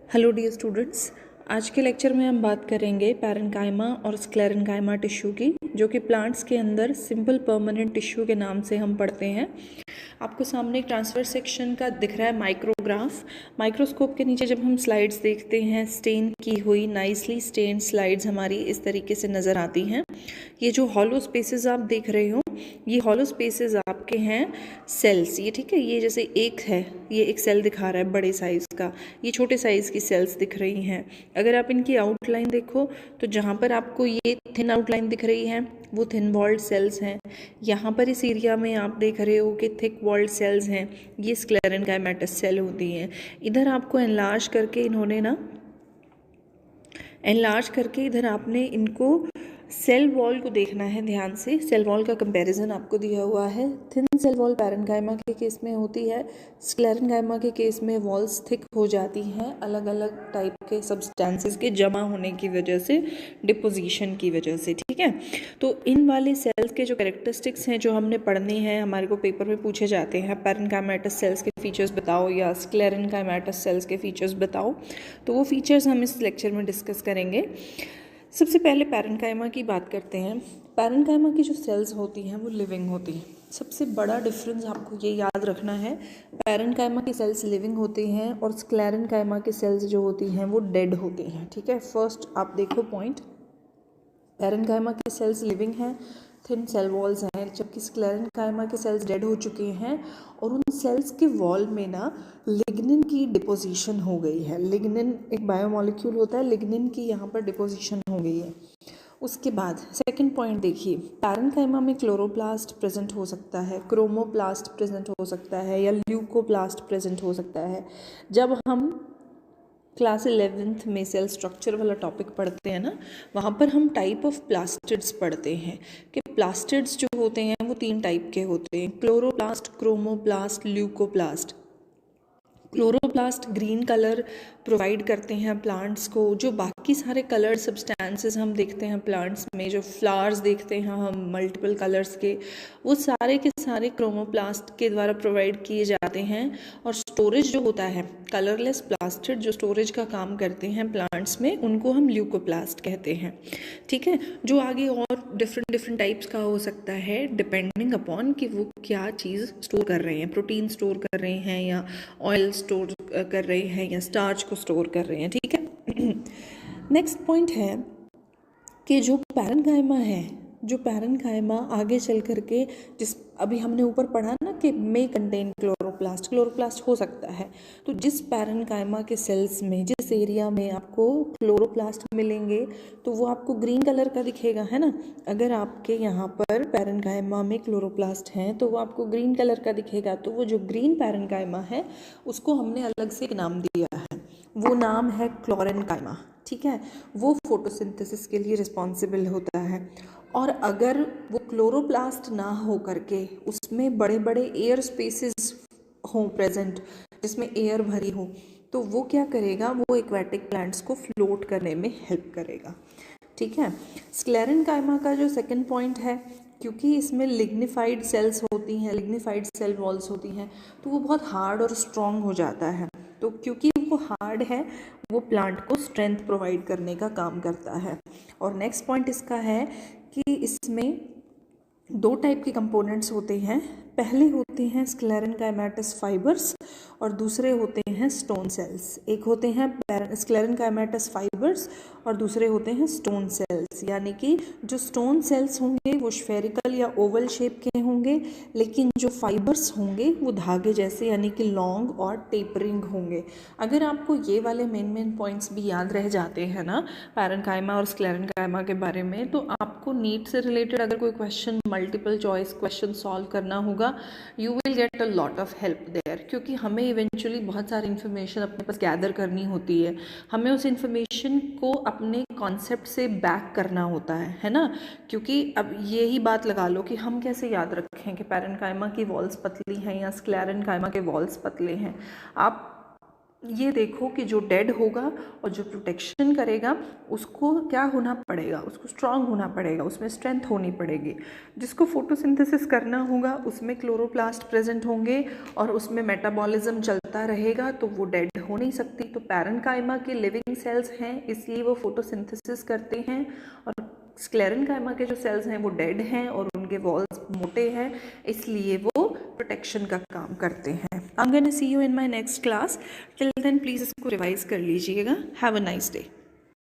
Hello dear students, आज के lecture में हम बात करेंगे पैरेन्काइमा और स्क्लेरेन्काइमा टिश्यू की, जो कि प्लांट्स के अंदर सिंपल परमानेंट टिश्यू के नाम से हम पढ़ते हैं। आपको सामने एक ट्रांसफर सेक्शन का दिख रहा है माइक्रोग्राफ। माइक्रोस्कोप के नीचे जब हम स्लाइड्स देखते हैं, स्टेन की हुई नाइसली स्टेन्ड स्लाइड्स हमारी इस तरीके से नज़र आती हैं। ये जो हॉलो स्पेसेस आप देख रहे हो, ये हॉलो स्पेसेस आपके हैं सेल्स। ये ठीक है, ये जैसे एक है, ये एक सेल दिखा रहा है बड़े साइज़ का, ये छोटे साइज़ की सेल्स दिख रही हैं। अगर आप इनकी आउटलाइन देखो तो जहाँ पर आपको ये थिन आउटलाइन दिख रही है वो थिन वॉल्ड सेल्स हैं। यहाँ पर इस एरिया में आप देख रहे हो कि थिक वॉल्ड सेल्स हैं, ये स्क्लेरेन्काइमेटस सेल होती हैं। इधर आपको एनलार्ज करके इधर आपने इनको सेल वॉल को देखना है ध्यान से। सेल वॉल का कंपैरिजन आपको दिया हुआ है। थिन सेल वॉल पैरेन्काइमा के केस में होती है, स्क्लेरेन्काइमा के केस में वॉल्स थिक हो जाती हैं अलग अलग टाइप के सब्सटेंसेस के जमा होने की वजह से, डिपोजिशन की वजह से। ठीक है, तो इन वाले सेल्स के जो कैरेक्टरिस्टिक्स हैं जो हमने पढ़ने हैं, हमारे को पेपर में पूछे जाते हैं, पैरेन्काइमेटस सेल्स के फीचर्स बताओ या स्क्लेरेन्काइमेटस सेल्स के फीचर्स बताओ, तो वो फीचर्स हम इस लेक्चर में डिस्कस करेंगे। सबसे पहले पैरेन्काइमा की बात करते हैं। पैरेन्काइमा की जो सेल्स होती हैं वो लिविंग होती हैं। सबसे बड़ा डिफरेंस आपको ये याद रखना है, पैरेन्काइमा की सेल्स लिविंग होती हैं और स्क्लेरेन्काइमा की सेल्स जो होती हैं वो डेड होती हैं। ठीक है, फर्स्ट आप देखो पॉइंट, पैरेन्काइमा की सेल्स लिविंग हैं, थिन सेल वॉल्स हैं, जबकि स्क्लेरेन्काइमा के सेल्स डेड हो चुके हैं और उन सेल्स के वॉल में ना लिग्निन की डिपोजिशन हो गई है। लिग्निन एक बायोमोलिक्यूल होता है, लिग्निन की यहाँ पर डिपोजिशन हो गई है। उसके बाद सेकंड पॉइंट देखिए, पैरेन्काइमा में क्लोरोप्लास्ट प्रेजेंट हो सकता है, क्रोमोप्लास्ट प्रेजेंट हो सकता है या ल्यूकोप्लास्ट प्रेजेंट हो सकता है। जब हम क्लास 11th में सेल स्ट्रक्चर वाला टॉपिक पढ़ते हैं ना, वहाँ पर हम टाइप ऑफ प्लास्टिड्स पढ़ते हैं कि प्लास्टिड्स जो होते हैं वो 3 टाइप के होते हैं, chloroplast, chromoplast, leucoplast. Chloroplast green colour provide करते हैं प्लांट्स को। जो बाकी सारे कलर सब्सटेंसेस हम देखते हैं प्लांट्स में, जो फ्लावर्स देखते हैं हम मल्टीपल कलर्स के, वो सारे के सारे क्रोमोप्लास्ट के द्वारा प्रोवाइड किए जाते हैं। और स्टोरेज जो होता है, कलरलेस प्लास्टिड जो स्टोरेज का काम करते हैं प्लांट्स में, उनको हम ल्यूकोप्लास्ट कहते हैं। ठीक है, जो आगे और डिफरेंट टाइप्स का हो सकता है डिपेंडिंग अपॉन कि वो क्या चीज़ स्टोर कर रहे हैं, प्रोटीन स्टोर कर रहे हैं या ऑयल स्टोर कर रहे हैं या स्टार्च को स्टोर कर रहे हैं। ठीक है, नेक्स्ट पॉइंट है कि जो पैरेन्काइमा है, जो पैरेन्काइमा आगे चल करके, जिस अभी हमने ऊपर पढ़ा ना कि मे कंटेन क्लोरोप्लास्ट हो सकता है, तो जिस पैरेन्काइमा के सेल्स में, जिस एरिया में आपको क्लोरोप्लास्ट मिलेंगे तो वो आपको ग्रीन कलर का दिखेगा, है ना। अगर आपके यहाँ पर पैरेन्काइमा में क्लोरोप्लास्ट हैं तो वो आपको ग्रीन कलर का दिखेगा। तो वो जो ग्रीन पैरेन्काइमा है उसको हमने अलग से एक नाम दिया है, वो नाम है क्लोरेन्काइमा। ठीक है, वो फोटोसिंथेसिस के लिए रिस्पॉन्सिबल होता है। और अगर वो क्लोरोप्लास्ट ना हो करके उसमें बड़े बड़े एयर स्पेसेस हों प्रेजेंट, जिसमें एयर भरी हो, तो वो क्या करेगा, वो एक्वेटिक प्लांट्स को फ्लोट करने में हेल्प करेगा। ठीक है, स्क्लेरेन्काइमा का जो सेकंड पॉइंट है, क्योंकि इसमें लिग्निफाइड सेल्स होती हैं, लिग्निफाइड सेल वॉल्स होती हैं, तो वो बहुत हार्ड और स्ट्रॉन्ग हो जाता है। तो क्योंकि वो हार्ड है, वो प्लांट को स्ट्रेंथ प्रोवाइड करने का काम करता है। और नेक्स्ट पॉइंट इसका है कि इसमें 2 टाइप के कंपोनेंट्स होते हैं। पहले होते हैं स्क्लेरेन्काइमेटस फाइबर्स और दूसरे होते हैं स्टोन सेल्स। एक होते हैं स्क्लेरेन्काइमेटस फाइबर्स और दूसरे होते हैं स्टोन सेल्स। यानी कि जो स्टोन सेल्स होंगे वो स्फेरिकल या ओवल शेप के होंगे, लेकिन जो फाइबर्स होंगे वो धागे जैसे यानी कि लॉन्ग और टेपरिंग होंगे। अगर आपको ये वाले मेन पॉइंट्स भी याद रह जाते हैं ना पैरेन्काइमा और स्क्लेरेन्काइमा के बारे में, तो आपको नीट से रिलेटेड अगर कोई question, multiple choice question solve करना होगा, you will get a lot of help there. क्योंकि हमें इवेंचुअली बहुत सारी इन्फॉर्मेशन अपने पास गैदर करनी होती है, हमें उस इन्फॉर्मेशन को अपने कॉन्सेप्ट से बैक करना होता है ना। क्योंकि अब यही बात लगा लो कि हम कैसे याद रखें कि पैरेन्काइमा की वॉल्स पतली हैं या स्क्लेरेन्काइमा के वॉल्स पतले हैं। आप ये देखो कि जो डेड होगा और जो प्रोटेक्शन करेगा उसको क्या होना पड़ेगा, उसको स्ट्रांग होना पड़ेगा, उसमें स्ट्रेंथ होनी पड़ेगी। जिसको फोटोसिंथेसिस करना होगा उसमें क्लोरोप्लास्ट प्रेजेंट होंगे और उसमें मेटाबॉलिज्म चलता रहेगा, तो वो डेड हो नहीं सकती। तो पैरेन्काइमा के लिविंग सेल्स हैं, इसलिए वो फोटोसिंथेसिस करते हैं, और स्क्लेरेन्काइमा के जो सेल्स हैं वो डेड हैं और उनके वॉल्स मोटे हैं, इसलिए वो प्रोटेक्शन का काम करते हैं। I am gonna see you in my next class. Till then please इसको रिवाइज कर लीजिएगा। Have a nice day.